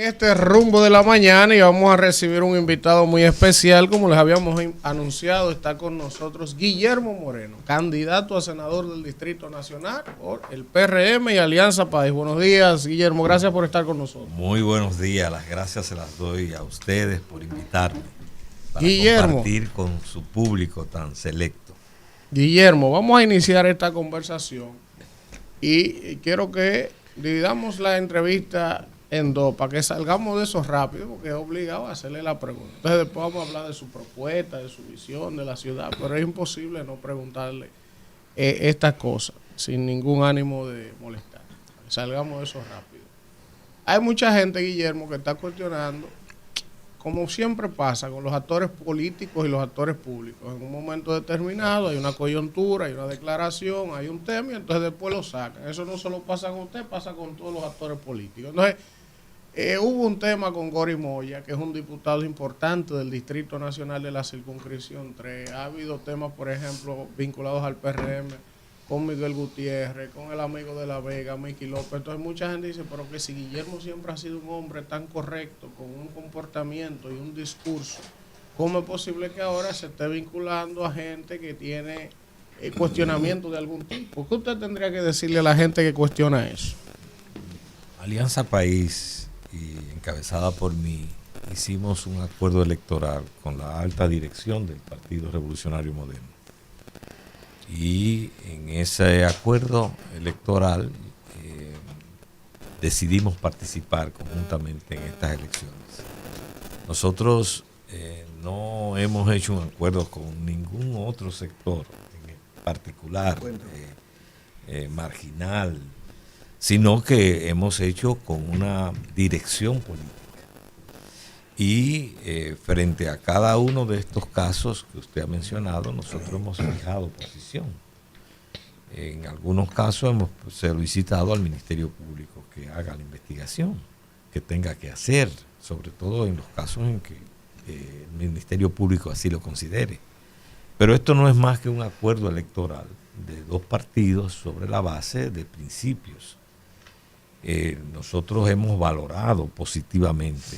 este rumbo de la mañana y vamos a recibir un invitado muy especial. Como les habíamos anunciado, está con nosotros Guillermo Moreno, candidato a senador del Distrito Nacional por el PRM y Alianza País. Buenos días, Guillermo, gracias por estar con nosotros. Muy buenos días, las gracias se las doy a ustedes por invitarme para Guillermo, compartir con su público tan selecto. Guillermo, vamos a iniciar esta conversación y quiero que dividamos la entrevista en dos, para que salgamos de eso rápido, porque es obligado a hacerle la pregunta. Entonces después vamos a hablar de su propuesta, de su visión de la ciudad, pero es imposible no preguntarle estas cosas sin ningún ánimo de molestar. Salgamos de eso rápido. Hay mucha gente, Guillermo, que está cuestionando, como siempre pasa con los actores políticos y los actores públicos. En un momento determinado hay una coyuntura, hay una declaración, hay un tema y entonces después lo sacan. Eso no solo pasa con usted, pasa con todos los actores políticos. Entonces, hubo un tema con Gori Moya, que es un diputado importante del Distrito Nacional de la Circunscripción 3. Ha habido temas, por ejemplo, vinculados al PRM, con Miguel Gutiérrez, con el amigo de La Vega, Miki López. Entonces mucha gente dice, pero que si Guillermo siempre ha sido un hombre tan correcto, con un comportamiento y un discurso, ¿cómo es posible que ahora se esté vinculando a gente que tiene cuestionamiento de algún tipo? ¿Qué usted tendría que decirle a la gente que cuestiona eso? Alianza País, y encabezada por mí, hicimos un acuerdo electoral con la alta dirección del Partido Revolucionario Moderno. Y en ese acuerdo electoral decidimos participar conjuntamente en estas elecciones. Nosotros no hemos hecho un acuerdo con ningún otro sector en particular, marginal, sino que hemos hecho con una dirección política. Y frente a cada uno de estos casos que usted ha mencionado, nosotros hemos fijado posición. En algunos casos hemos solicitado al Ministerio Público que haga la investigación, que tenga que hacer, sobre todo en los casos en que el Ministerio Público así lo considere. Pero esto no es más que un acuerdo electoral de dos partidos sobre la base de principios. Nosotros hemos valorado positivamente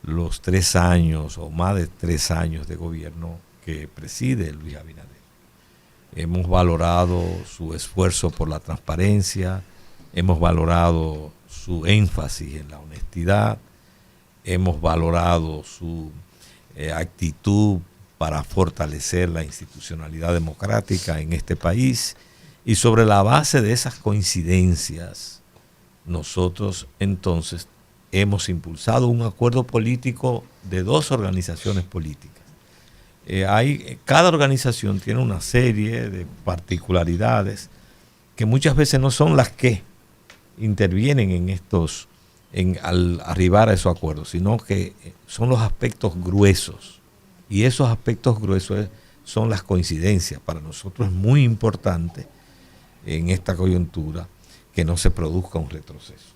los 3 años o más de 3 años de gobierno que preside Luis Abinader. Hemos valorado su esfuerzo por la transparencia, hemos valorado su énfasis en la honestidad, hemos valorado su actitud para fortalecer la institucionalidad democrática en este país, y sobre la base de esas coincidencias, nosotros entonces hemos impulsado un acuerdo político de 2 organizaciones políticas. Cada organización tiene una serie de particularidades que muchas veces no son las que intervienen al arribar a esos acuerdos, sino que son los aspectos gruesos. Y esos aspectos gruesos son las coincidencias. Para nosotros es muy importante en esta coyuntura que no se produzca un retroceso.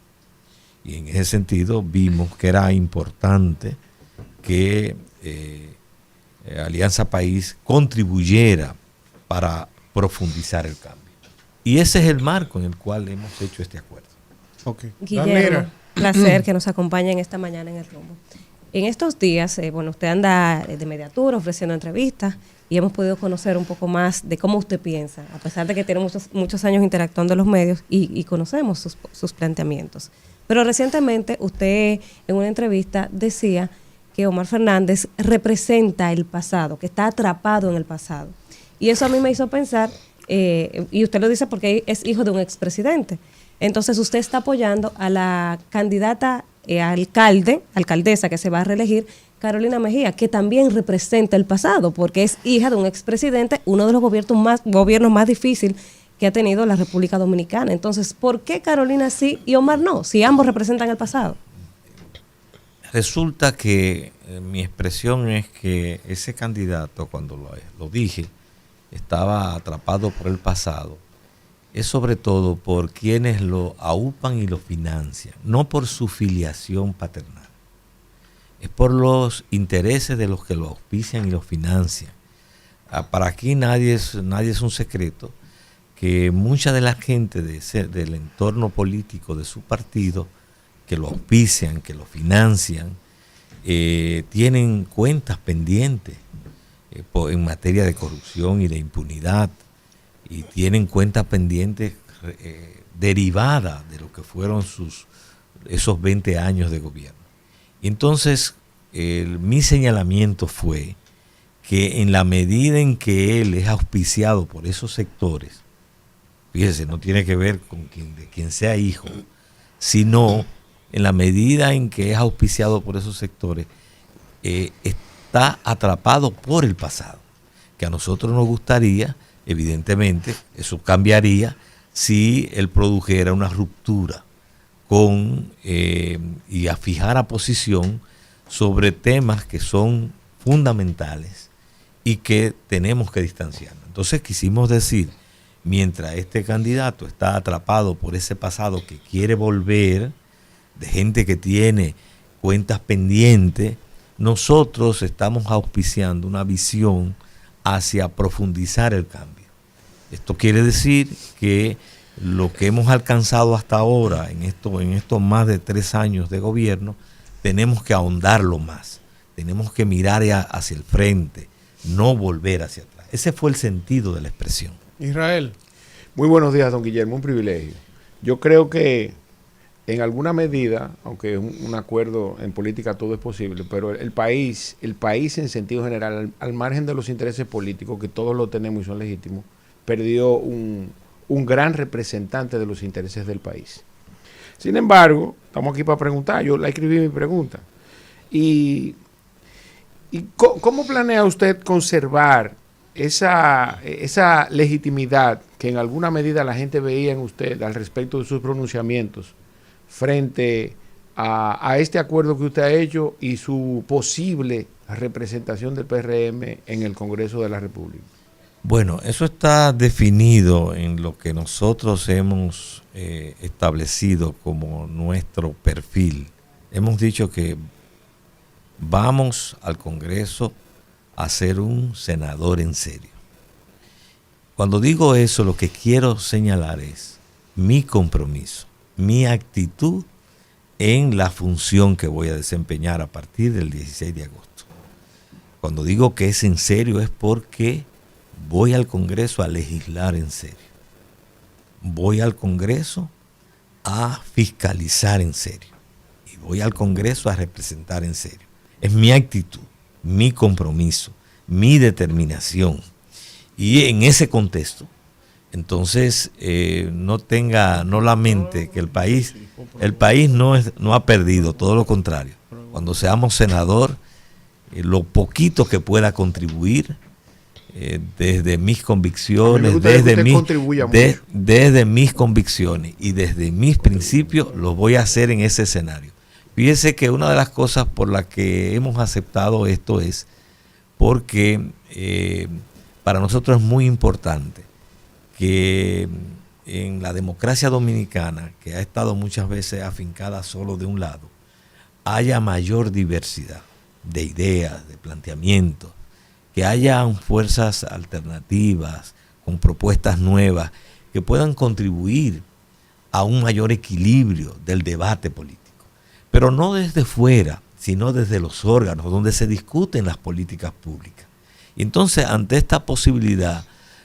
Y en ese sentido vimos que era importante que Alianza País contribuyera para profundizar el cambio. Y ese es el marco en el cual hemos hecho este acuerdo. Okay. Guillermo, placer que nos acompañen esta mañana en el rumbo. En estos días, usted anda de mediatura ofreciendo entrevistas y hemos podido conocer un poco más de cómo usted piensa, a pesar de que tiene muchos años interactuando en los medios y conocemos sus planteamientos. Pero recientemente usted en una entrevista decía que Omar Fernández representa el pasado, que está atrapado en el pasado. Y eso a mí me hizo pensar, y usted lo dice porque es hijo de un expresidente. Entonces usted está apoyando a la candidata alcaldesa que se va a reelegir, Carolina Mejía, que también representa el pasado, porque es hija de un expresidente, uno de los gobiernos más difíciles que ha tenido la República Dominicana. Entonces, ¿por qué Carolina sí y Omar no? Si ambos representan el pasado. Resulta que mi expresión es que ese candidato, cuando lo dije, estaba atrapado por el pasado, es sobre todo por quienes lo aupan y lo financian, no por su filiación paternal. Es por los intereses de los que lo auspician y lo financian. Para aquí nadie es un secreto que mucha de la gente del entorno político de su partido que lo auspician, que lo financian, tienen cuentas pendientes en materia de corrupción y de impunidad, y tienen cuentas pendientes derivadas de lo que fueron esos 20 años de gobierno. Entonces, mi señalamiento fue que en la medida en que él es auspiciado por esos sectores, fíjese, no tiene que ver con de quien sea hijo, sino en la medida en que es auspiciado por esos sectores, está atrapado por el pasado, que a nosotros nos gustaría, evidentemente, eso cambiaría si él produjera una ruptura y fijara posición sobre temas que son fundamentales y que tenemos que distanciarnos. Entonces quisimos decir, mientras este candidato está atrapado por ese pasado que quiere volver, de gente que tiene cuentas pendientes, nosotros estamos auspiciando una visión hacia profundizar el cambio. Esto quiere decir que lo que hemos alcanzado hasta ahora en estos más de 3 años de gobierno, tenemos que ahondarlo más, tenemos que mirar hacia el frente, no volver hacia atrás. Ese fue el sentido de la expresión. Israel. Muy buenos días, don Guillermo, un privilegio. Yo creo que en alguna medida, aunque es un acuerdo en política todo es posible, pero el país en sentido general, al margen de los intereses políticos, que todos lo tenemos y son legítimos, perdió un gran representante de los intereses del país. Sin embargo, estamos aquí para preguntar, yo la escribí mi pregunta. ¿Y cómo planea usted conservar esa legitimidad que en alguna medida la gente veía en usted al respecto de sus pronunciamientos frente a este acuerdo que usted ha hecho y su posible representación del PRM en el Congreso de la República? Bueno, eso está definido en lo que nosotros hemos establecido como nuestro perfil. Hemos dicho que vamos al Congreso a ser un senador en serio. Cuando digo eso, lo que quiero señalar es mi compromiso, mi actitud en la función que voy a desempeñar a partir del 16 de agosto. Cuando digo que es en serio es porque voy al Congreso a legislar en serio. Voy al Congreso a fiscalizar en serio. Y voy al Congreso a representar en serio. Es mi actitud, mi compromiso, mi determinación. Y en ese contexto, entonces no lamente que el país no ha perdido, todo lo contrario. Cuando seamos senador, lo poquito que pueda contribuir, desde mis convicciones, desde mis convicciones y desde mis principios, lo voy a hacer en ese escenario. Fíjese que una de las cosas por las que hemos aceptado esto es porque para nosotros es muy importante que en la democracia dominicana, que ha estado muchas veces afincada solo de un lado, haya mayor diversidad de ideas, de planteamientos, que haya fuerzas alternativas con propuestas nuevas que puedan contribuir a un mayor equilibrio del debate político. Pero no desde fuera, sino desde los órganos donde se discuten las políticas públicas. Y entonces, ante esta posibilidad,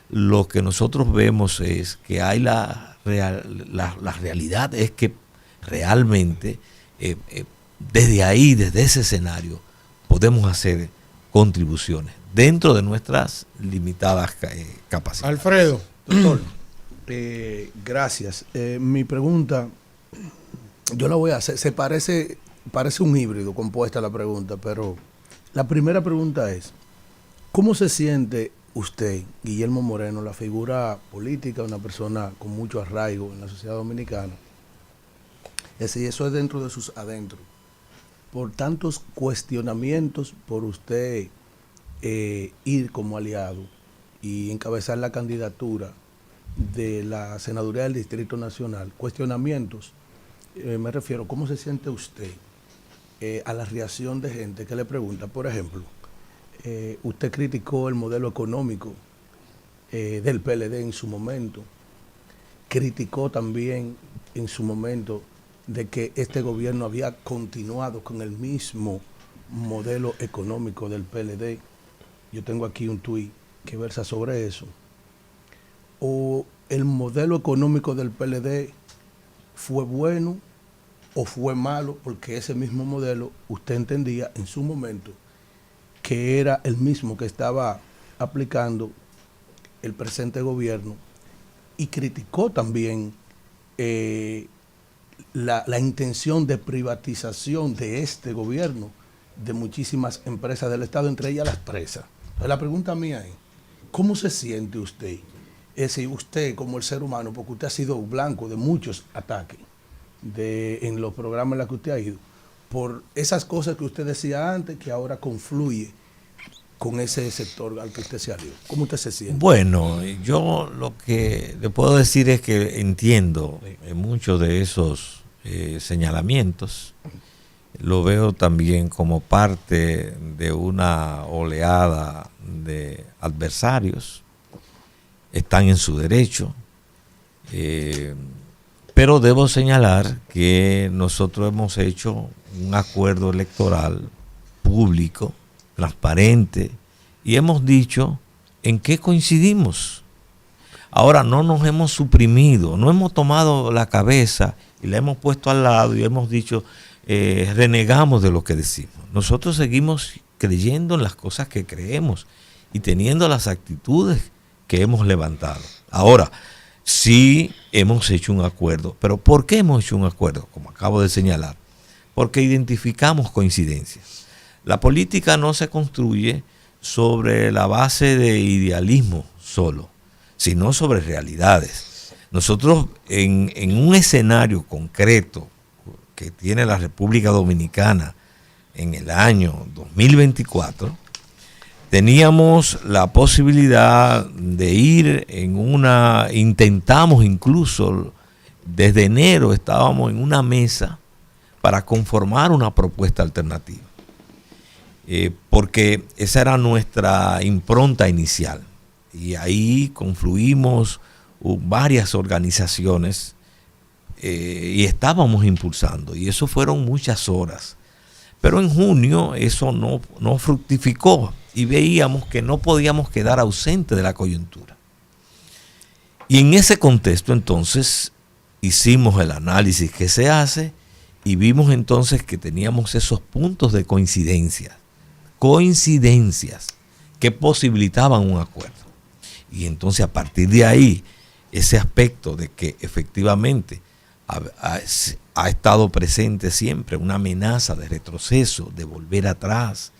lo que nosotros vemos es que hay la realidad es que realmente desde ahí, desde ese escenario, podemos hacer contribuciones dentro de nuestras limitadas capacidades. Alfredo. Doctor, gracias. Mi pregunta, yo la voy a hacer, parece un híbrido compuesta la pregunta, pero la primera pregunta es, ¿cómo se siente usted, Guillermo Moreno, la figura política, una persona con mucho arraigo en la sociedad dominicana? Es decir, eso es dentro de sus adentros. Por tantos cuestionamientos, por usted ir como aliado y encabezar la candidatura de la senaduría del Distrito Nacional, cuestionamientos, me refiero, ¿cómo se siente usted a la reacción de gente que le pregunta, por ejemplo, usted criticó el modelo económico del PLD en su momento, criticó también en su momento de que este gobierno había continuado con el mismo modelo económico del PLD. Yo tengo aquí un tuit que versa sobre eso. O el modelo económico del PLD fue bueno o fue malo, porque ese mismo modelo usted entendía en su momento que era el mismo que estaba aplicando el presente gobierno, y criticó también la intención de privatización de este gobierno de muchísimas empresas del Estado, entre ellas las presas. Entonces, la pregunta mía es, ¿cómo se siente usted? Es decir, usted como el ser humano, porque usted ha sido blanco de muchos ataques en los programas en los que usted ha ido, por esas cosas que usted decía antes, que ahora confluye con ese sector al que usted se alió. ¿Cómo usted se siente? Bueno, yo lo que le puedo decir es que entiendo muchos de esos señalamientos. Lo veo también como parte de una oleada de adversarios. Están en su derecho. Pero debo señalar que nosotros hemos hecho un acuerdo electoral público, transparente, y hemos dicho en qué coincidimos. Ahora no nos hemos suprimido, no hemos tomado la cabeza y la hemos puesto al lado y hemos dicho, renegamos de lo que decimos. Nosotros seguimos creyendo en las cosas que creemos y teniendo las actitudes que hemos levantado. Ahora, sí hemos hecho un acuerdo, pero ¿por qué hemos hecho un acuerdo? Como acabo de señalar, porque identificamos coincidencias. La política no se construye sobre la base de idealismo solo, sino sobre realidades. Nosotros en un escenario concreto que tiene la República Dominicana en el año 2024, teníamos la posibilidad de ir intentamos incluso, desde enero estábamos en una mesa para conformar una propuesta alternativa. Porque esa era nuestra impronta inicial. Y ahí confluimos varias organizaciones y estábamos impulsando. Y eso fueron muchas horas. Pero en junio eso no fructificó y veíamos que no podíamos quedar ausentes de la coyuntura. Y en ese contexto entonces hicimos el análisis que se hace y vimos entonces que teníamos esos puntos de coincidencia que posibilitaban un acuerdo. Y entonces a partir de ahí, ese aspecto de que efectivamente ha estado presente siempre una amenaza de retroceso, de volver atrás,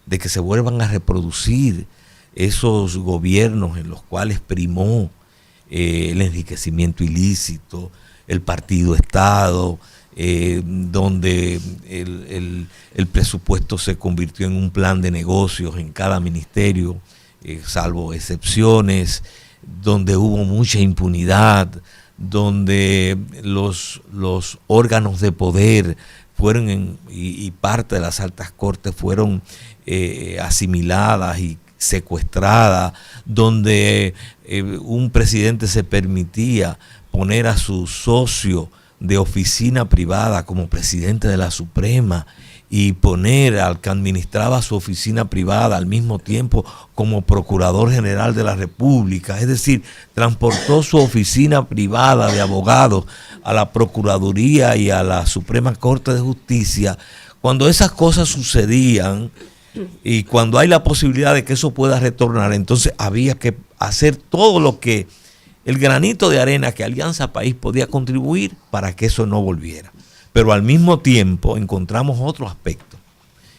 de que se vuelvan a reproducir esos gobiernos en los cuales primó el enriquecimiento ilícito, el partido Estado, donde el presupuesto se convirtió en un plan de negocios en cada ministerio, salvo excepciones, donde hubo mucha impunidad, donde los órganos de poder fueron y parte de las altas cortes fueron asimiladas y secuestradas, donde un presidente se permitía poner a su socio de oficina privada como presidente de la Suprema y poner al que administraba su oficina privada al mismo tiempo como procurador general de la República. Es decir, transportó su oficina privada de abogados a la Procuraduría y a la Suprema Corte de Justicia. Cuando esas cosas sucedían y cuando hay la posibilidad de que eso pueda retornar, entonces había que hacer todo lo que el granito de arena que Alianza País podía contribuir para que eso no volviera. Pero al mismo tiempo encontramos otro aspecto,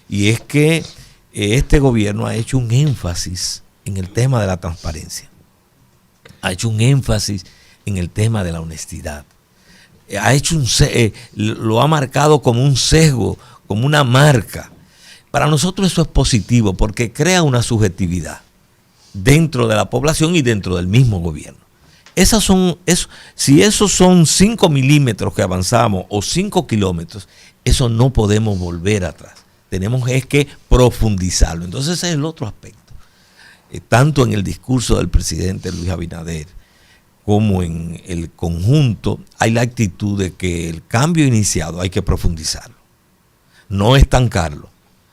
y es que este gobierno ha hecho un énfasis en el tema de la transparencia, ha hecho un énfasis en el tema de la honestidad, lo ha marcado como un sesgo, como una marca. Para nosotros eso es positivo porque crea una subjetividad dentro de la población y dentro del mismo gobierno. Si esos son 5 milímetros que avanzamos o 5 kilómetros, eso no podemos volver atrás. Tenemos que profundizarlo. Entonces ese es el otro aspecto. Tanto en el discurso del presidente Luis Abinader como en el conjunto, hay la actitud de que el cambio iniciado hay que profundizarlo, no estancarlo,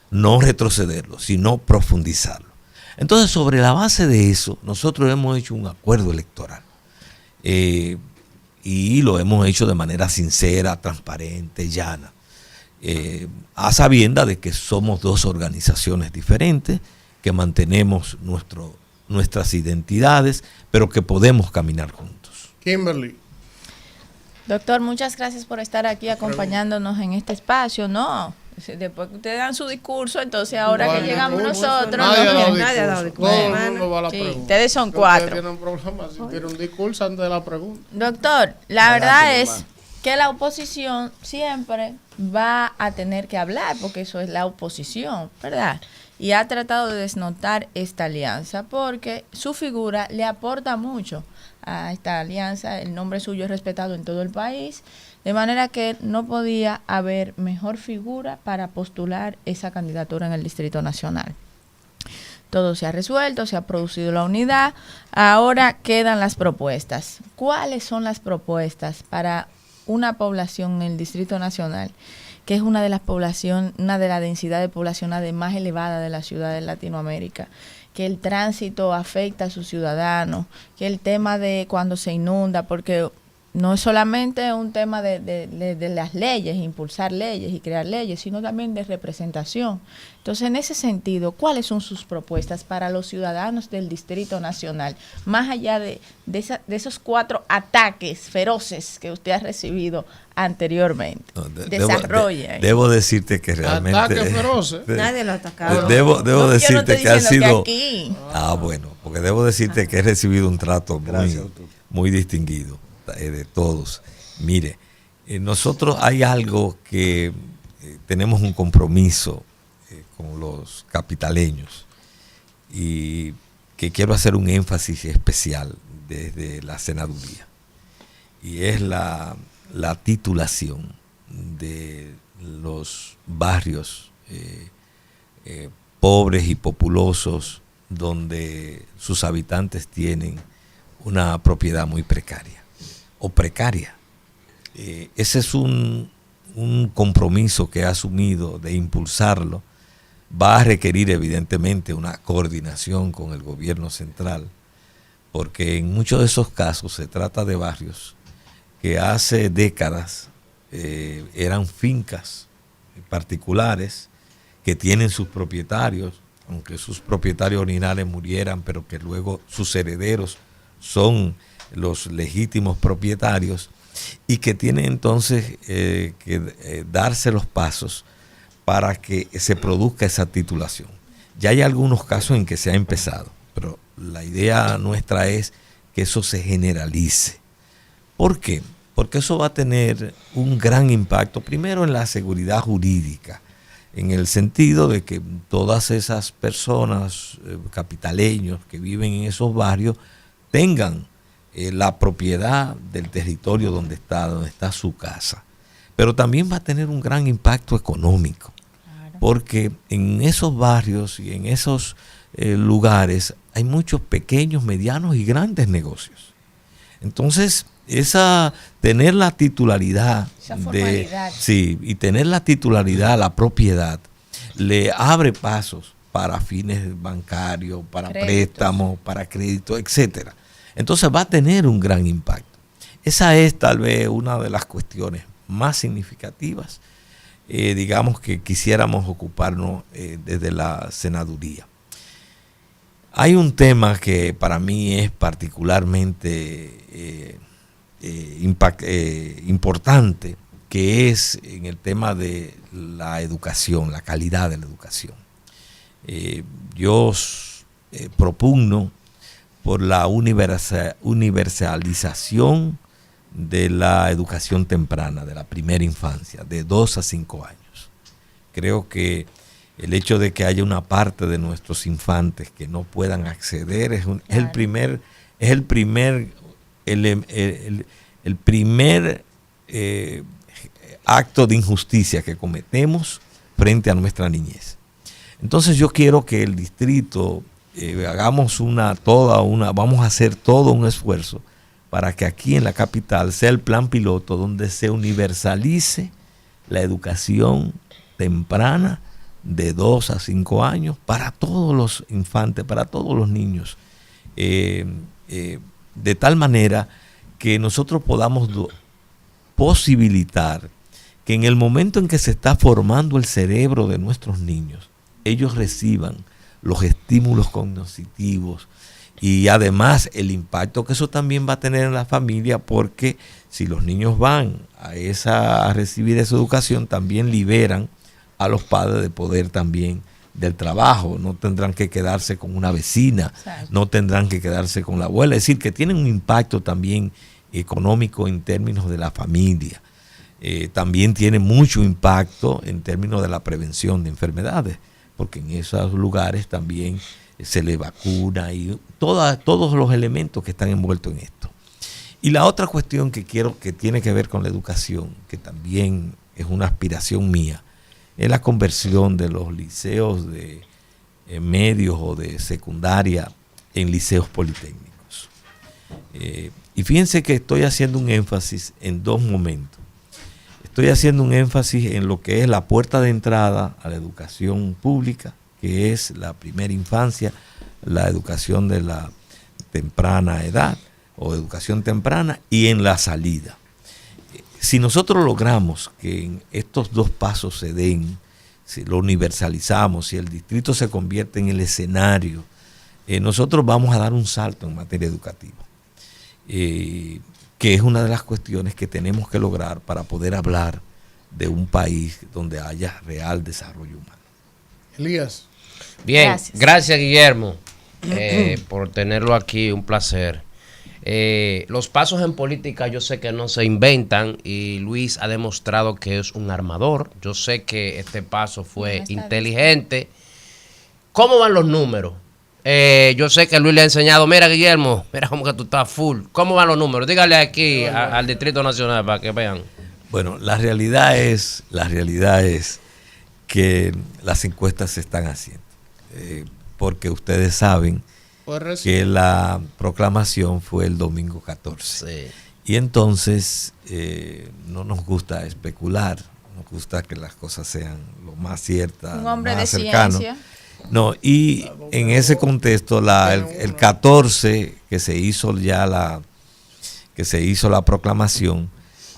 no retrocederlo, sino profundizarlo. Entonces, sobre la base de eso, nosotros hemos hecho un acuerdo electoral y lo hemos hecho de manera sincera, transparente, llana, a sabiendas de que somos dos organizaciones diferentes, que mantenemos nuestras identidades, pero que podemos caminar juntos. Kimberly. Doctor, muchas gracias por estar aquí acompañándonos en este espacio. No, después que ustedes dan su discurso, entonces ahora que llegamos nosotros, Nadie ha dado discurso. Todo el mundo va a la Sí, pregunta. ustedes son Ustedes 4. tienen un problema si tienen un discurso antes de la pregunta. Doctor, la verdad es que la oposición siempre va a tener que hablar, porque eso es la oposición, ¿verdad? Y ha tratado de desnotar esta alianza, porque su figura le aporta mucho a esta alianza. El nombre suyo es respetado en todo el país, de manera que no podía haber mejor figura para postular esa candidatura en el Distrito Nacional. Todo se ha resuelto, se ha producido la unidad, ahora quedan las propuestas. ¿Cuáles son las propuestas para una población en el Distrito Nacional, que es una de las densidades poblacionales más elevadas de las ciudades de Latinoamérica, que el tránsito afecta a sus ciudadanos, que el tema de cuando se inunda, porque no es solamente un tema de las leyes, impulsar leyes y crear leyes, sino también de representación. Entonces, en ese sentido, ¿cuáles son sus propuestas para los ciudadanos del Distrito Nacional? Más allá de esos 4 ataques feroces que usted ha recibido anteriormente. No, Desarrolla. Debo decirte que realmente... Ataques feroces. Nadie lo ha atacado. Debo No, decirte que ha sido... aquí. Bueno, porque debo decirte que he recibido un trato Gracias, doctor. muy distinguido de todos. Mire, nosotros hay algo que tenemos un compromiso con los capitaleños y que quiero hacer un énfasis especial desde la senaduría, y es la titulación de los barrios pobres y populosos, donde sus habitantes tienen una propiedad muy precaria o precaria. Ese es un compromiso que ha asumido de impulsarlo. Va a requerir evidentemente una coordinación con el gobierno central, porque en muchos de esos casos se trata de barrios que hace décadas eran fincas particulares que tienen sus propietarios, aunque sus propietarios originales murieran, pero que luego sus herederos son los legítimos propietarios, y que tienen entonces que darse los pasos para que se produzca esa titulación. Ya hay algunos casos en que se ha empezado, pero la idea nuestra es que eso se generalice. ¿Por qué? Porque eso va a tener un gran impacto, primero en la seguridad jurídica, en el sentido de que todas esas personas, capitaleños que viven en esos barrios, tengan la propiedad del territorio donde está su casa. Pero también va a tener un gran impacto económico, porque en esos barrios y en esos lugares hay muchos pequeños, medianos y grandes negocios. Entonces, tener la titularidad y tener la titularidad, la propiedad, le abre pasos para fines bancarios, para préstamos, para créditos, etcétera. Entonces va a tener un gran impacto. Esa es tal vez una de las cuestiones más significativas, digamos, que quisiéramos ocuparnos desde la senaduría. Hay un tema que para mí es particularmente importante, que es en el tema de la educación, la calidad de la educación. Yo propugno por la universalización de la educación temprana, de la primera infancia, de 2 a 5 años. Creo que el hecho de que haya una parte de nuestros infantes que no puedan acceder es el primer acto de injusticia que cometemos frente a nuestra niñez. Entonces yo quiero que el distrito vamos a hacer todo un esfuerzo para que aquí en la capital sea el plan piloto donde se universalice la educación temprana de 2 a 5 años para todos los infantes, para todos los niños, de tal manera que nosotros podamos posibilitar que en el momento en que se está formando el cerebro de nuestros niños, ellos reciban los estímulos cognitivos y además el impacto que eso también va a tener en la familia, porque si los niños van a recibir esa educación, también liberan a los padres de poder también del trabajo, no tendrán que quedarse con una vecina, Exacto. no tendrán que quedarse con la abuela, es decir, que tienen un impacto también económico en términos de la familia. También tiene mucho impacto en términos de la prevención de enfermedades, porque en esos lugares también se le vacuna y todos los elementos que están envueltos en esto. Y la otra cuestión que tiene que ver con la educación, que también es una aspiración mía, es la conversión de los liceos de medios o de secundaria en liceos politécnicos. Y fíjense que estoy haciendo un énfasis en 2 momentos. Estoy haciendo un énfasis en lo que es la puerta de entrada a la educación pública, que es la primera infancia, la educación de la temprana edad o educación temprana, y en la salida. Si nosotros logramos que en estos 2 pasos se den, si lo universalizamos, si el distrito se convierte en el escenario, nosotros vamos a dar un salto en materia educativa, que es una de las cuestiones que tenemos que lograr para poder hablar de un país donde haya real desarrollo humano. Elías. Bien, gracias Guillermo por tenerlo aquí, un placer. Los pasos en política yo sé que no se inventan y Luis ha demostrado que es un armador. Yo sé que este paso fue inteligente. ¿Cómo van los números? Yo sé que Luis le ha enseñado, mira Guillermo, mira cómo que tú estás full. ¿Cómo van los números? Dígale aquí al Distrito Nacional para que vean. Bueno, la realidad es que las encuestas se están haciendo, porque ustedes saben que la proclamación fue el domingo 14. Sí. Y entonces no nos gusta especular, nos gusta que las cosas sean lo más ciertas, Un hombre más de cercano. ciencia. No, y en ese contexto, el 14 que se hizo la proclamación,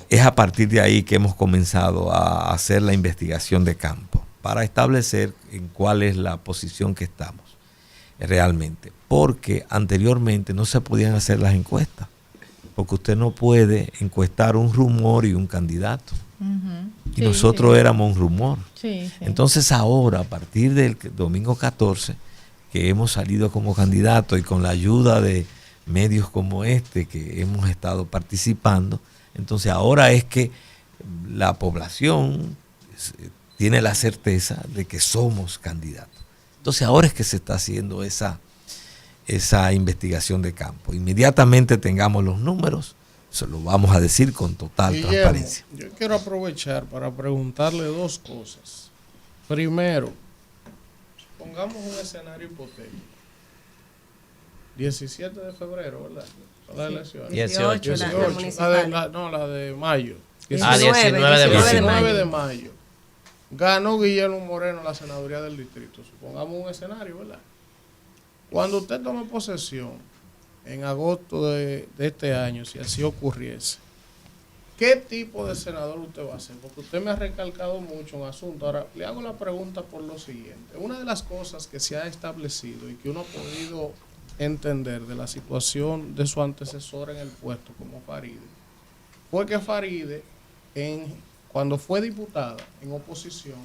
es a partir de ahí que hemos comenzado a hacer la investigación de campo para establecer en cuál es la posición que estamos realmente, porque anteriormente no se podían hacer las encuestas, porque usted no puede encuestar un rumor y un candidato. Y nosotros éramos un rumor. Entonces ahora, a partir del domingo 14, que hemos salido como candidato y con la ayuda de medios como este que hemos estado participando, entonces ahora es que la población tiene la certeza de que somos candidatos. Entonces ahora es que se está haciendo esa investigación de campo. Inmediatamente tengamos los números, se lo vamos a decir con total transparencia. Yo quiero aprovechar para preguntarle 2 cosas. Primero, pongamos un escenario hipotético. 17 de febrero, ¿verdad? Son las elecciones. 18. La de mayo. 19 de mayo. Ganó Guillermo Moreno la senaduría del distrito. Supongamos un escenario, ¿verdad? Cuando usted tome posesión en agosto de este año, si así ocurriese, ¿qué tipo de senador usted va a ser? Porque usted me ha recalcado mucho un asunto. Ahora, le hago la pregunta por lo siguiente. Una de las cosas que se ha establecido y que uno ha podido entender de la situación de su antecesor en el puesto como Faride, fue que Faride, cuando fue diputada en oposición,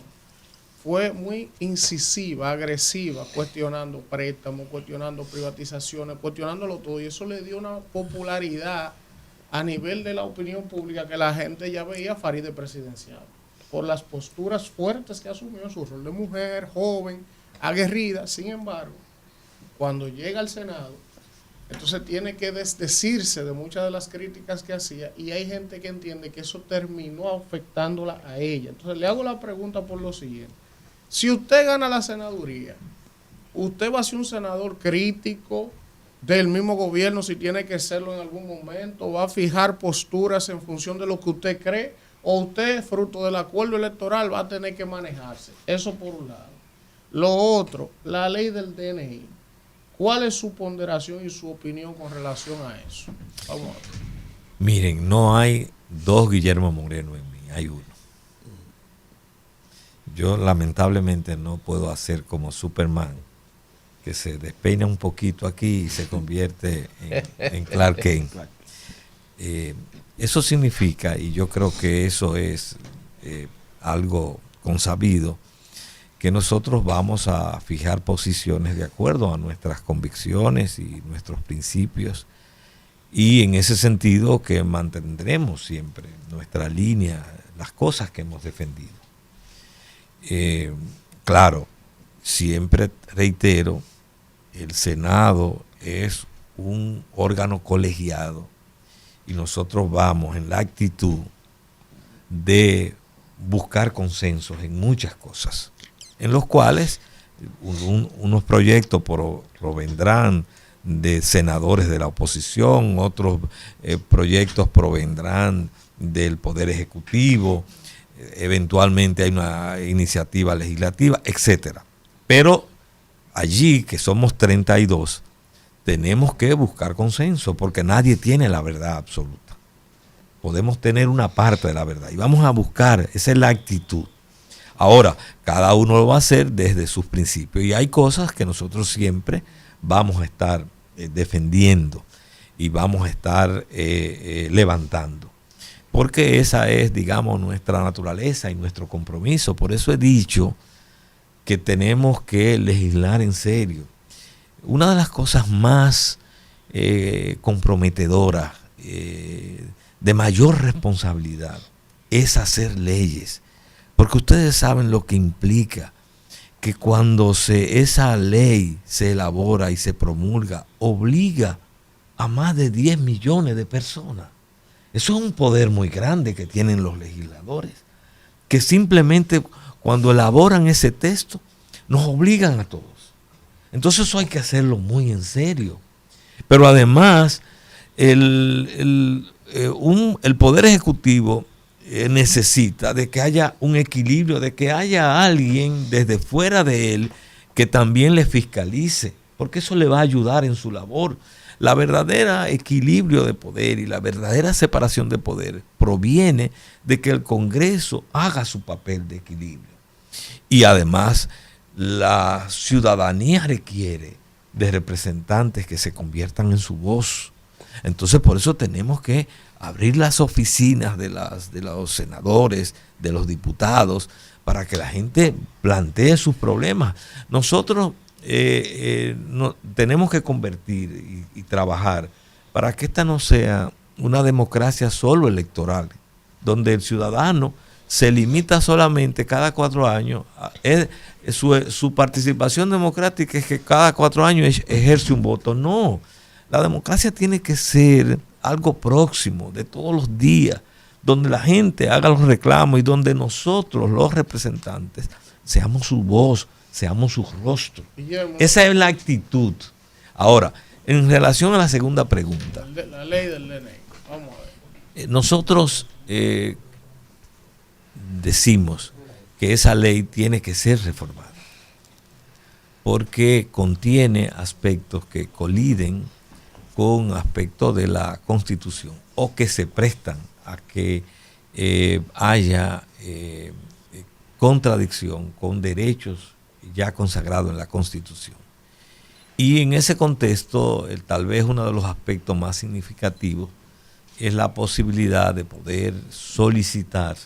fue muy incisiva, agresiva, cuestionando préstamos, cuestionando privatizaciones, cuestionándolo todo. Y eso le dio una popularidad a nivel de la opinión pública que la gente ya veía a Faride presidencial. Por las posturas fuertes que asumió en su rol de mujer, joven, aguerrida. Sin embargo, cuando llega al Senado, entonces tiene que desdecirse de muchas de las críticas que hacía, y hay gente que entiende que eso terminó afectándola a ella. Entonces le hago la pregunta por lo siguiente. Si usted gana la senaduría, ¿usted va a ser un senador crítico, del mismo gobierno, si tiene que serlo en algún momento, va a fijar posturas en función de lo que usted cree, o usted, fruto del acuerdo electoral, va a tener que manejarse. Eso por un lado. Lo otro, la ley del DNI. ¿Cuál es su ponderación y su opinión con relación a eso? Vamos a ver. Miren, no hay dos Guillermo Moreno en mí, hay uno. Yo lamentablemente no puedo hacer como Superman, que se despeina un poquito aquí y se convierte en Clark Kent. Eso significa, y yo creo que eso es algo consabido, que nosotros vamos a fijar posiciones de acuerdo a nuestras convicciones y nuestros principios, y en ese sentido que mantendremos siempre nuestra línea, las cosas que hemos defendido. Claro, siempre reitero, el Senado es un órgano colegiado y nosotros vamos en la actitud de buscar consensos en muchas cosas, en los cuales unos proyectos provendrán de senadores de la oposición, otros proyectos provendrán del Poder Ejecutivo, eventualmente hay una iniciativa legislativa, etcétera. Pero allí, que somos 32, tenemos que buscar consenso, porque nadie tiene la verdad absoluta. Podemos tener una parte de la verdad y vamos a buscar, esa es la actitud. Ahora, cada uno lo va a hacer desde sus principios y hay cosas que nosotros siempre vamos a estar defendiendo y vamos a estar levantando, porque esa es, digamos, nuestra naturaleza y nuestro compromiso. Por eso he dicho que tenemos que legislar en serio. Una de las cosas más comprometedoras, de mayor responsabilidad, es hacer leyes, porque ustedes saben lo que implica que cuando esa ley se elabora y se promulga, obliga a más de 10 millones de personas. Eso es un poder muy grande que tienen los legisladores, que simplemente cuando elaboran ese texto nos obligan a todos. Entonces eso hay que hacerlo muy en serio. Pero además el Poder Ejecutivo necesita de que haya un equilibrio, de que haya alguien desde fuera de él que también le fiscalice, porque eso le va a ayudar en su labor. La verdadera equilibrio de poder y la verdadera separación de poder proviene de que el Congreso haga su papel de equilibrio. Y además la ciudadanía requiere de representantes que se conviertan en su voz. Entonces por eso tenemos que abrir las oficinas de los senadores, de los diputados, para que la gente plantee sus problemas. Nosotros tenemos que convertir y trabajar para que esta no sea una democracia solo electoral, donde el ciudadano se limita solamente cada 4 años, su participación democrática es que cada 4 años ejerce un voto. No, la democracia tiene que ser algo próximo, de todos los días, donde la gente haga los reclamos y donde nosotros, los representantes, seamos su voz, seamos su rostro. Guillermo, esa es la actitud. Ahora, en relación a la segunda pregunta. La ley del DNI. Vamos a ver. Nosotros decimos que esa ley tiene que ser reformada, porque contiene aspectos que coliden con aspectos de la Constitución o que se prestan a que haya contradicción con derechos ya consagrados en la Constitución. Y en ese contexto, tal vez uno de los aspectos más significativos es la posibilidad de poder solicitar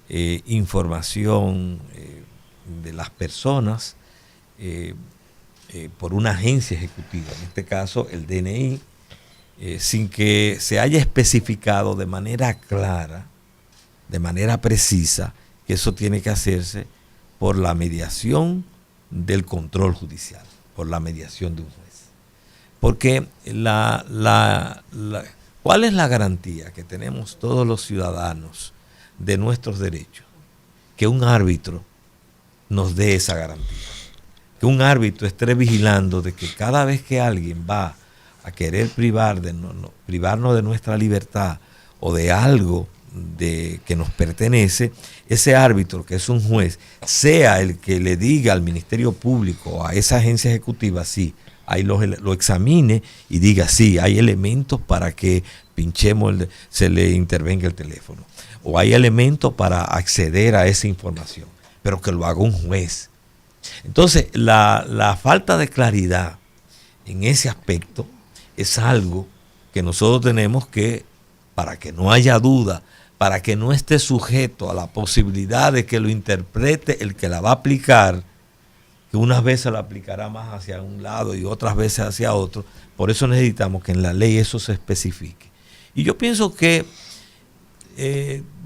información de las personas por una agencia ejecutiva, en este caso el DNI, sin que se haya especificado de manera clara, de manera precisa, que eso tiene que hacerse por la mediación del control judicial, por la mediación de un juez. Porque ¿cuál es la garantía que tenemos todos los ciudadanos de nuestros derechos? Que un árbitro nos dé esa garantía. Que un árbitro esté vigilando de que cada vez que alguien va a querer privarnos de nuestra libertad o de algo que nos pertenece, ese árbitro, que es un juez, sea el que le diga al Ministerio Público, a esa agencia ejecutiva, sí, ahí lo examine y diga, sí, hay elementos para que pinchemos, se le intervenga el teléfono, o hay elementos para acceder a esa información, pero que lo haga un juez. Entonces, la falta de claridad en ese aspecto es algo que nosotros tenemos que, para que no haya duda, para que no esté sujeto a la posibilidad de que lo interprete el que la va a aplicar, que unas veces la aplicará más hacia un lado y otras veces hacia otro. Por eso necesitamos que en la ley eso se especifique. Y yo pienso que,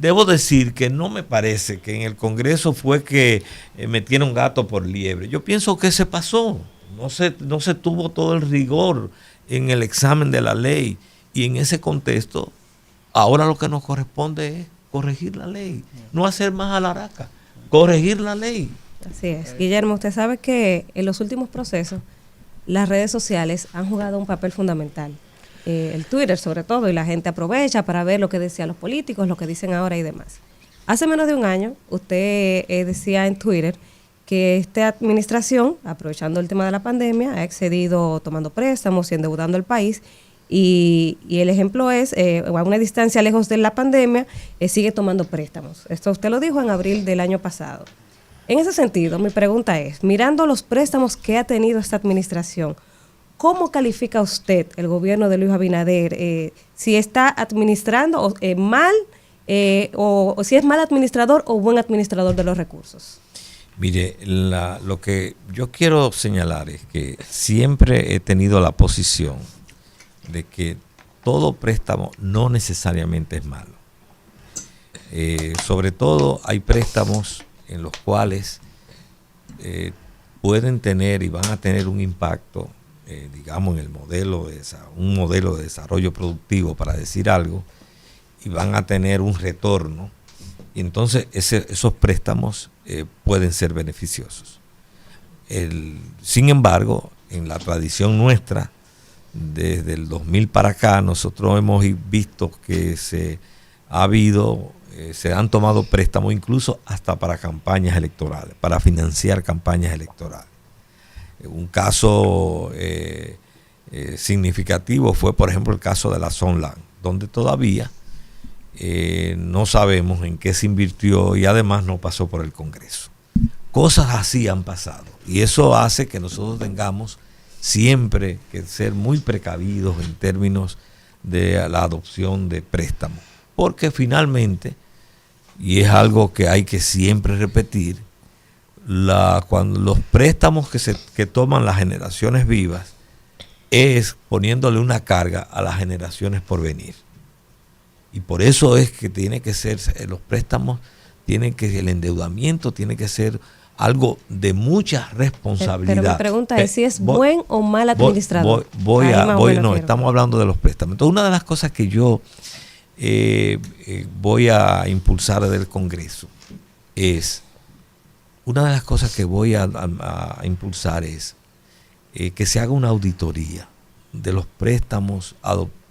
debo decir que no me parece que en el Congreso fue que metieron gato por liebre. Yo pienso que se pasó. No se tuvo todo el rigor en el examen de la ley. Y en ese contexto, ahora lo que nos corresponde es corregir la ley, no hacer más alaraca, corregir la ley. Así es. Guillermo, usted sabe que en los últimos procesos las redes sociales han jugado un papel fundamental. El Twitter sobre todo, y la gente aprovecha para ver lo que decían los políticos, lo que dicen ahora y demás. Hace menos de un año, usted decía en Twitter que esta administración, aprovechando el tema de la pandemia, ha excedido tomando préstamos y endeudando al país. Y el ejemplo es, a una distancia lejos de la pandemia, sigue tomando préstamos. Esto usted lo dijo en abril del año pasado. En ese sentido, mi pregunta es, mirando los préstamos que ha tenido esta administración, ¿cómo califica usted el gobierno de Luis Abinader? Si está administrando mal, o si es mal administrador o buen administrador de los recursos. Mire, lo que yo quiero señalar es que siempre he tenido la posición de que todo préstamo no necesariamente es malo. Sobre todo hay préstamos en los cuales pueden tener y van a tener un impacto, digamos, en un modelo de desarrollo productivo, para decir algo, y van a tener un retorno, y entonces esos préstamos pueden ser beneficiosos. Sin embargo, en la tradición nuestra, desde el 2000 para acá, nosotros hemos visto que se han tomado préstamos incluso hasta para campañas electorales, para financiar campañas electorales. Un caso significativo fue, por ejemplo, el caso de la Sonland, donde todavía no sabemos en qué se invirtió y además no pasó por el Congreso. Cosas así han pasado, y eso hace que nosotros tengamos siempre que ser muy precavidos en términos de la adopción de préstamos, porque finalmente, y es algo que hay que siempre repetir, cuando los préstamos que toman las generaciones vivas es poniéndole una carga a las generaciones por venir. Y por eso es que tiene que ser, los préstamos el endeudamiento tiene que ser algo de mucha responsabilidad. Pero mi pregunta es si es buen o mal administrador. Estamos hablando de los préstamos. Entonces, una de las cosas que yo voy a impulsar del Congreso es que se haga una auditoría de los préstamos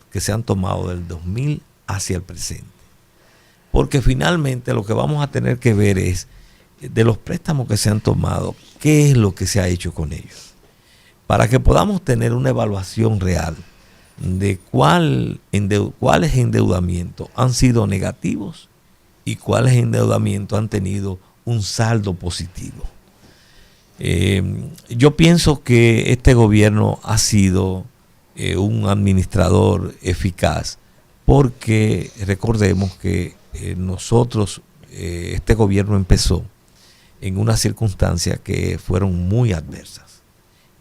que se han tomado del 2000 hacia el presente. Porque finalmente lo que vamos a tener que ver es, de los préstamos que se han tomado, qué es lo que se ha hecho con ellos, para que podamos tener una evaluación real de cuáles endeudamientos han sido negativos y cuáles endeudamientos han tenido un saldo positivo. Yo pienso que este gobierno ha sido un administrador eficaz, porque recordemos que este gobierno empezó en unas circunstancias que fueron muy adversas,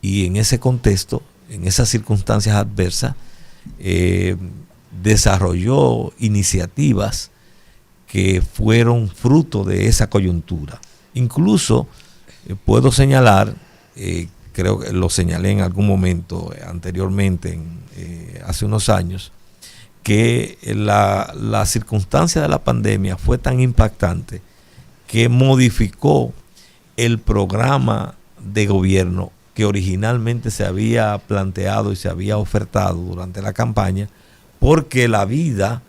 y en ese contexto, en esas circunstancias adversas, desarrolló iniciativas que fueron fruto de esa coyuntura. Incluso puedo señalar, creo que lo señalé en algún momento anteriormente, hace unos años, que la circunstancia de la pandemia fue tan impactante que modificó el programa de gobierno que originalmente se había planteado y se había ofertado durante la campaña, porque la vida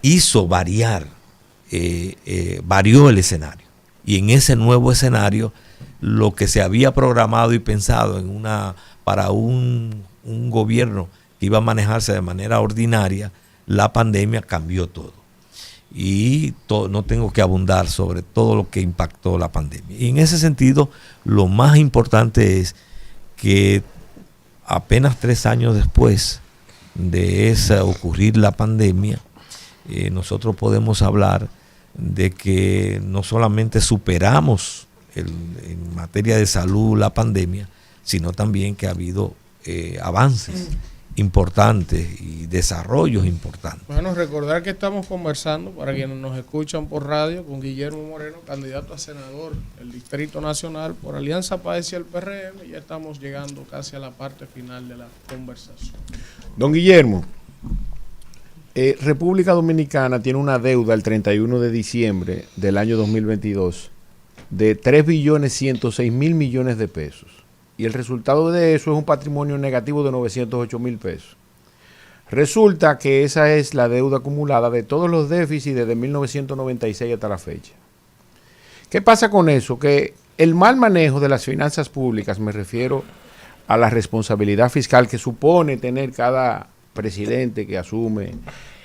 hizo varió el escenario. Y en ese nuevo escenario, lo que se había programado y pensado para un gobierno que iba a manejarse de manera ordinaria, la pandemia cambió todo. Y no tengo que abundar sobre todo lo que impactó la pandemia. Y en ese sentido, lo más importante es que apenas 3 años después de ocurrir la pandemia, nosotros podemos hablar de que no solamente superamos en materia de salud la pandemia, sino también que ha habido avances importantes y desarrollos importantes. Bueno, recordar que estamos conversando, para quienes nos escuchan por radio, con Guillermo Moreno, candidato a senador del Distrito Nacional por Alianza País y el PRM. Ya estamos llegando casi a la parte final de la conversación. Don Guillermo, República Dominicana tiene una deuda el 31 de diciembre del año 2022 de 3.106.000 millones de pesos. Y el resultado de eso es un patrimonio negativo de 908.000 pesos. Resulta que esa es la deuda acumulada de todos los déficits desde 1996 hasta la fecha. ¿Qué pasa con eso? Que el mal manejo de las finanzas públicas, me refiero a la responsabilidad fiscal que supone tener cada presidente que asume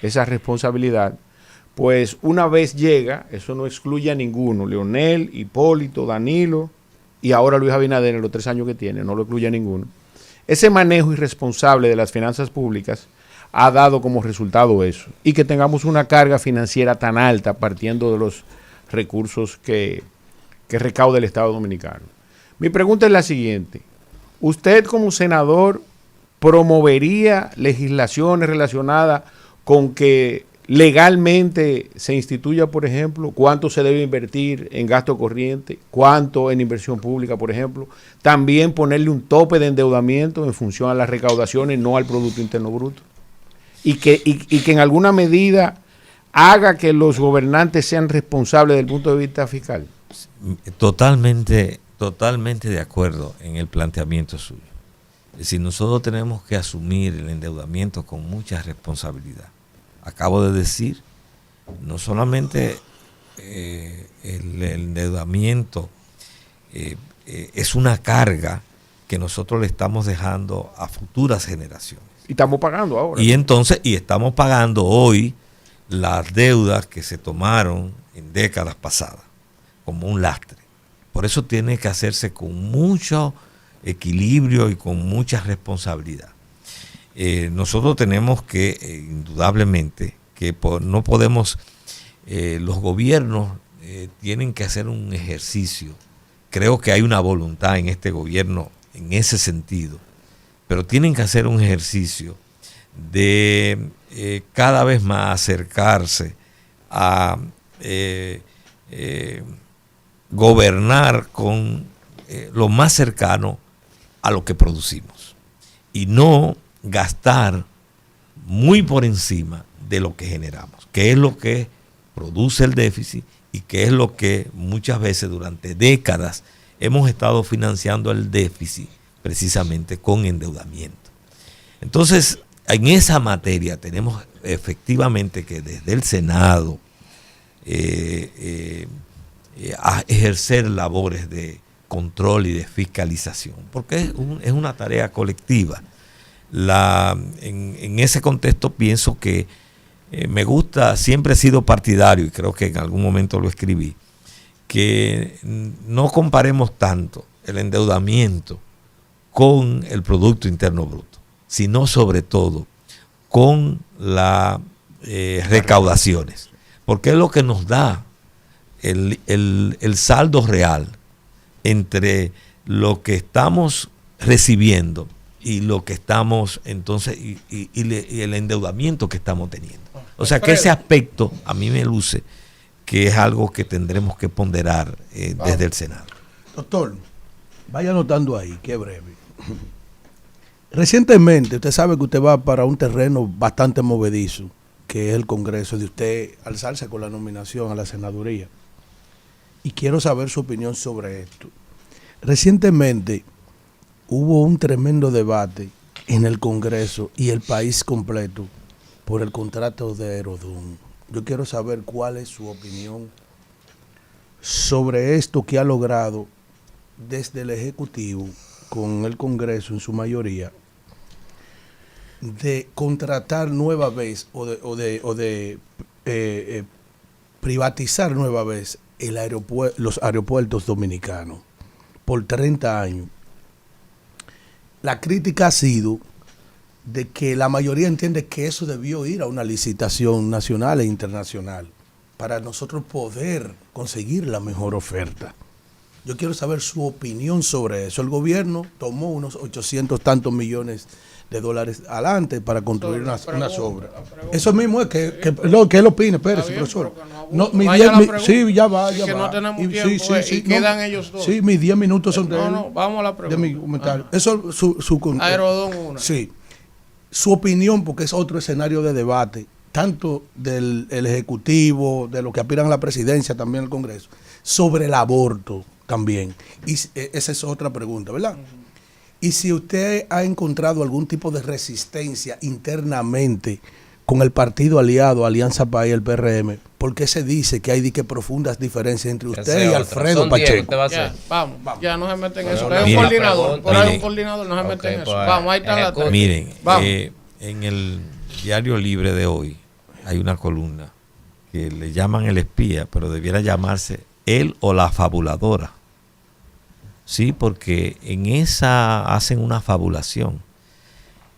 esa responsabilidad, pues una vez llega, eso no excluye a ninguno, Leonel, Hipólito, Danilo y ahora Luis Abinader en los 3 años que tiene, no lo excluye a ninguno. Ese manejo irresponsable de las finanzas públicas ha dado como resultado eso, y que tengamos una carga financiera tan alta partiendo de los recursos que recauda el Estado Dominicano. Mi pregunta es la siguiente: ¿usted como senador promovería legislaciones relacionadas con que legalmente se instituya, por ejemplo, cuánto se debe invertir en gasto corriente, cuánto en inversión pública, por ejemplo? También ponerle un tope de endeudamiento en función a las recaudaciones, no al Producto Interno Bruto. Y que en alguna medida haga que los gobernantes sean responsables desde el punto de vista fiscal. Totalmente de acuerdo en el planteamiento suyo. Es decir, nosotros tenemos que asumir el endeudamiento con mucha responsabilidad. Acabo de decir, no solamente el endeudamiento es una carga que nosotros le estamos dejando a futuras generaciones. Y estamos pagando ahora. Y estamos pagando hoy las deudas que se tomaron en décadas pasadas como un lastre. Por eso tiene que hacerse con mucho equilibrio y con mucha responsabilidad. Nosotros tenemos que, indudablemente, que no podemos, los gobiernos tienen que hacer un ejercicio. Creo que hay una voluntad en este gobierno en ese sentido, pero tienen que hacer un ejercicio de cada vez más acercarse a gobernar con lo más cercano a lo que producimos y no gastar muy por encima de lo que generamos, que es lo que produce el déficit y que es lo que muchas veces durante décadas hemos estado financiando el déficit precisamente con endeudamiento. Entonces, en esa materia tenemos efectivamente que desde el Senado a ejercer labores de control y de fiscalización, porque es una tarea colectiva. En ese contexto pienso que me gusta, siempre he sido partidario, y creo que en algún momento lo escribí, que no comparemos tanto el endeudamiento con el Producto Interno Bruto, sino sobre todo con las recaudaciones, porque es lo que nos da el saldo real entre lo que estamos recibiendo y lo que estamos entonces y el endeudamiento que estamos teniendo. O sea que ese aspecto a mí me luce que es algo que tendremos que ponderar desde el Senado. Doctor, vaya anotando ahí, qué breve. Recientemente, usted sabe que usted va para un terreno bastante movedizo, que es el Congreso, de usted alzarse con la nominación a la senaduría. Y quiero saber su opinión sobre esto. Recientemente, hubo un tremendo debate en el Congreso y el país completo por el contrato de Aerodón. Yo quiero saber cuál es su opinión sobre esto que ha logrado desde el Ejecutivo con el Congreso en su mayoría de contratar nueva vez o de privatizar nueva vez los aeropuertos dominicanos por 30 años. La crítica ha sido de que la mayoría entiende que eso debió ir a una licitación nacional e internacional para nosotros poder conseguir la mejor oferta. Yo quiero saber su opinión sobre eso. El gobierno tomó unos 800 tantos millones de dólares adelante para construir unas obras. Eso mismo es que él opine, espérese, profesor. Sí, ya va. Que no tenemos tiempo y no, quedan ellos dos. Sí, mis 10 minutos son de él. No, vamos a la pregunta. De mi comentario. Eso Aerodón 1. Sí. Su opinión, porque es otro escenario de debate, tanto del Ejecutivo, de los que aspiran a la presidencia, también el Congreso, sobre el aborto también. Y esa es otra pregunta, ¿verdad? Y si usted ha encontrado algún tipo de resistencia internamente con el partido aliado, Alianza País, el PRM, porque se dice que hay profundas diferencias entre usted y Alfredo Pacheco. Vamos, ya no se meten en eso. Es un coordinador, por ahí un coordinador, no se meten en eso. Vamos, ahí está la tarea. Miren, en el Diario Libre de hoy hay una columna que le llaman El Espía, pero debiera llamarse Él o la Fabuladora. Sí, porque en esa hacen una fabulación.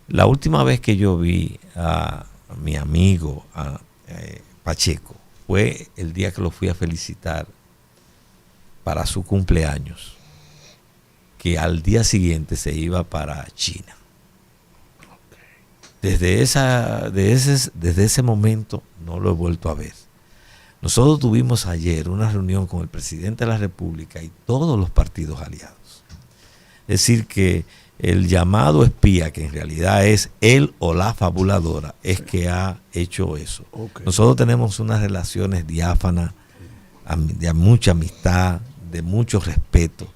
La última vez que yo vi a mi amigo Pacheco fue el día que lo fui a felicitar para su cumpleaños, que al día siguiente se iba para China. Desde ese momento no lo he vuelto a ver. Nosotros tuvimos ayer una reunión con el presidente de la República y todos los partidos aliados. Es decir, que el llamado espía, que en realidad es él o la fabuladora, es que ha hecho eso. Okay. Nosotros tenemos unas relaciones diáfanas, de mucha amistad, de mucho respeto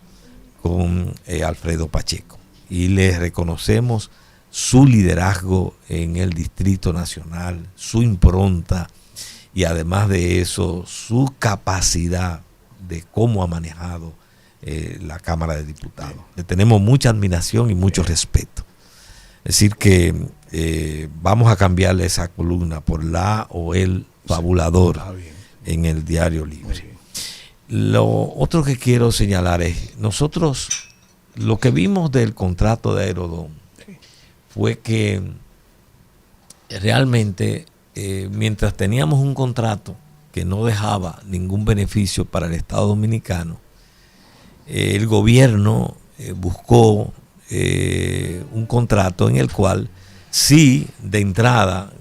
con Alfredo Pacheco. Y le reconocemos su liderazgo en el Distrito Nacional, su impronta, y además de eso, su capacidad de cómo ha manejado la Cámara de Diputados. Le tenemos mucha admiración y mucho respeto. Es decir que vamos a cambiarle esa columna por la o el fabulador en el Diario Libre. Lo otro que quiero señalar es, nosotros lo que vimos del contrato de Aerodón fue que realmente mientras teníamos un contrato que no dejaba ningún beneficio para el Estado Dominicano, el gobierno buscó un contrato en el cual sí, de entrada,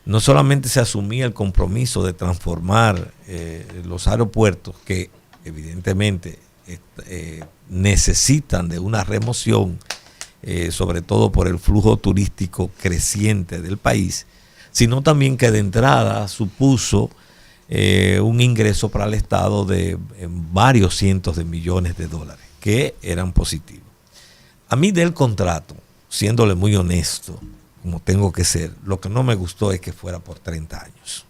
no solamente se asumía el compromiso de transformar los aeropuertos, que evidentemente necesitan de una remoción, sobre todo por el flujo turístico creciente del país, sino también que de entrada supuso un ingreso para el Estado de varios cientos de millones de dólares, que eran positivos. A mí del contrato, siéndole muy honesto, como tengo que ser, lo que no me gustó es que fuera por 30 años.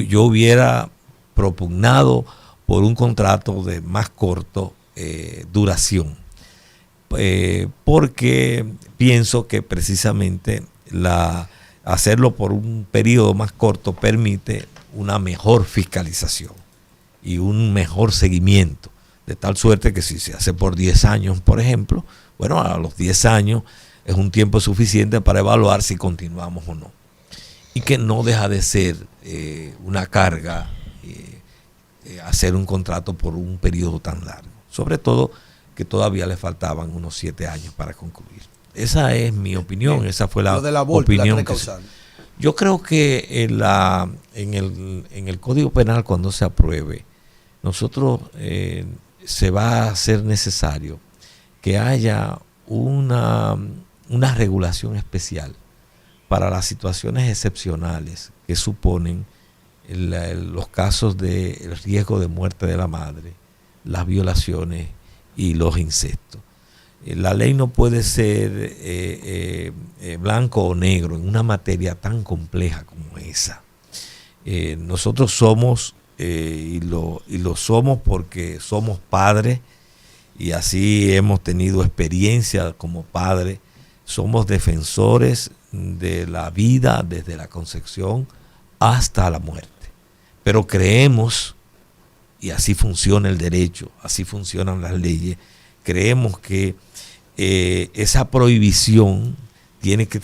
Yo hubiera propugnado por un contrato de más corto duración, porque pienso que precisamente hacerlo por un periodo más corto permite una mejor fiscalización y un mejor seguimiento, de tal suerte que si se hace por 10 años, por ejemplo, bueno, a los 10 años es un tiempo suficiente para evaluar si continuamos o no. Y que no deja de ser una carga hacer un contrato por un periodo tan largo. Sobre todo que todavía le faltaban unos 7 años para concluir. Esa es mi opinión, esa fue la opinión. Yo creo que en el Código Penal, cuando se apruebe, nosotros se va a hacer necesario que haya una regulación especial para las situaciones excepcionales que suponen los casos de riesgo de muerte de la madre, las violaciones y los incestos. La ley no puede ser blanco o negro en una materia tan compleja como esa. Nosotros somos, y lo somos porque somos padres, y así hemos tenido experiencia como padres, somos defensores de la vida desde la concepción hasta la muerte. Pero creemos, y así funciona el derecho, así funcionan las leyes, creemos que esa prohibición tiene que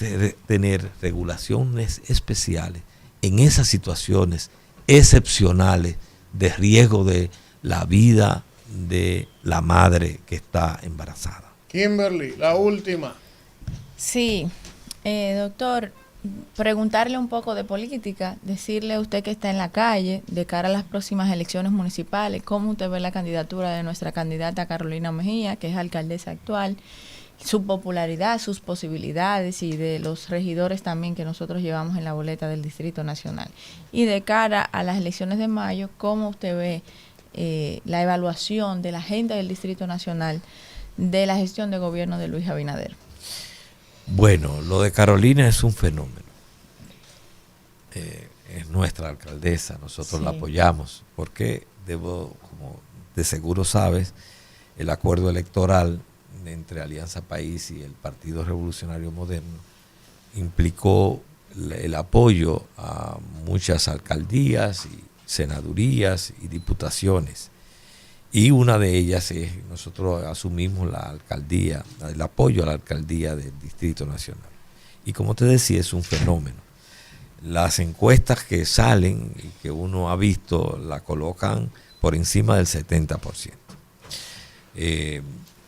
tener regulaciones especiales en esas situaciones excepcionales de riesgo de la vida de la madre que está embarazada. Kimberly, la última. Sí, doctor, preguntarle un poco de política, decirle a usted que está en la calle de cara a las próximas elecciones municipales, cómo usted ve la candidatura de nuestra candidata Carolina Mejía, que es alcaldesa actual, su popularidad, sus posibilidades y de los regidores también que nosotros llevamos en la boleta del Distrito Nacional. Y de cara a las elecciones de mayo, cómo usted ve la evaluación de la agenda del Distrito Nacional de la gestión de gobierno de Luis Abinader. Bueno, lo de Carolina es un fenómeno. Es nuestra alcaldesa, nosotros la apoyamos, porque como de seguro sabes, el acuerdo electoral entre Alianza País y el Partido Revolucionario Moderno implicó el apoyo a muchas alcaldías y senadurías y diputaciones. Y una de ellas es, nosotros asumimos la alcaldía, el apoyo a la alcaldía del Distrito Nacional. Y como te decía, es un fenómeno. Las encuestas que salen y que uno ha visto la colocan por encima del 70%.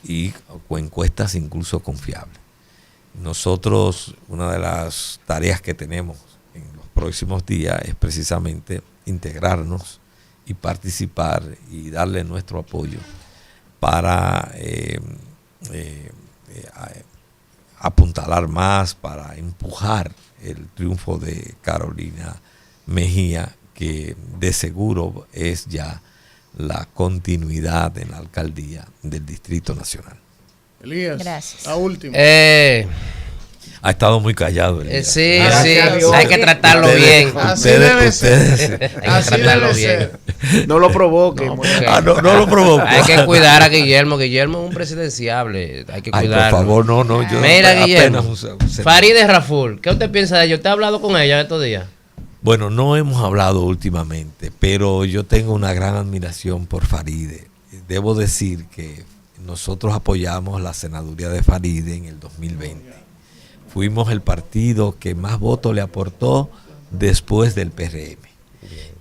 Y con encuestas incluso confiables. Nosotros, una de las tareas que tenemos en los próximos días es precisamente integrarnos y participar y darle nuestro apoyo para apuntalar más, para empujar el triunfo de Carolina Mejía, que de seguro es ya la continuidad en la alcaldía del Distrito Nacional. Elías, gracias. La última. Ha estado muy callado. Sí, sí, hay que tratarlo bien. Así debe ser. Hay que tratarlo bien. No lo provoque. No, no lo provoco. Hay que cuidar a Guillermo. Guillermo es un presidenciable. Hay que cuidarlo. Por favor, no. Yo mira, Guillermo. Farideh Raful, ¿qué usted piensa de ella? ¿Usted ha hablado con ella estos días? Bueno, no hemos hablado últimamente, pero yo tengo una gran admiración por Farideh. Debo decir que nosotros apoyamos la senaduría de Farideh en el 2020. Fuimos el partido que más votos le aportó después del PRM.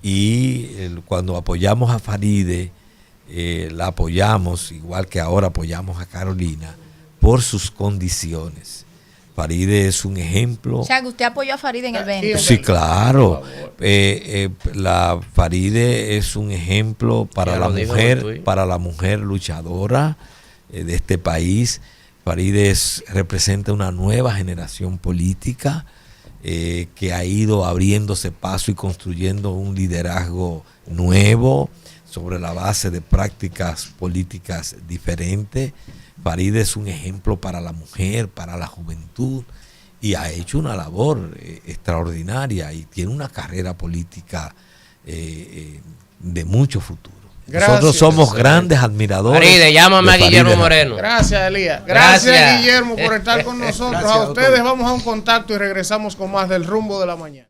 Y cuando apoyamos a Farideh, la apoyamos, igual que ahora apoyamos a Carolina, por sus condiciones. Farideh es un ejemplo. O sea, que usted apoyó a Farideh en el 20. Sí, claro. La Farideh es un ejemplo para la mujer luchadora de este país. Farideh representa una nueva generación política que ha ido abriéndose paso y construyendo un liderazgo nuevo sobre la base de prácticas políticas diferentes. Farideh es un ejemplo para la mujer, para la juventud, y ha hecho una labor extraordinaria y tiene una carrera política de mucho futuro. Gracias. Nosotros somos grandes admiradores. Farideh, llámame a Guillermo Moreno. Gracias, Elías. Gracias, Gracias. Guillermo, por estar con nosotros. Gracias, a ustedes doctor. vamos a un contacto y regresamos con más del Rumbo de la Mañana.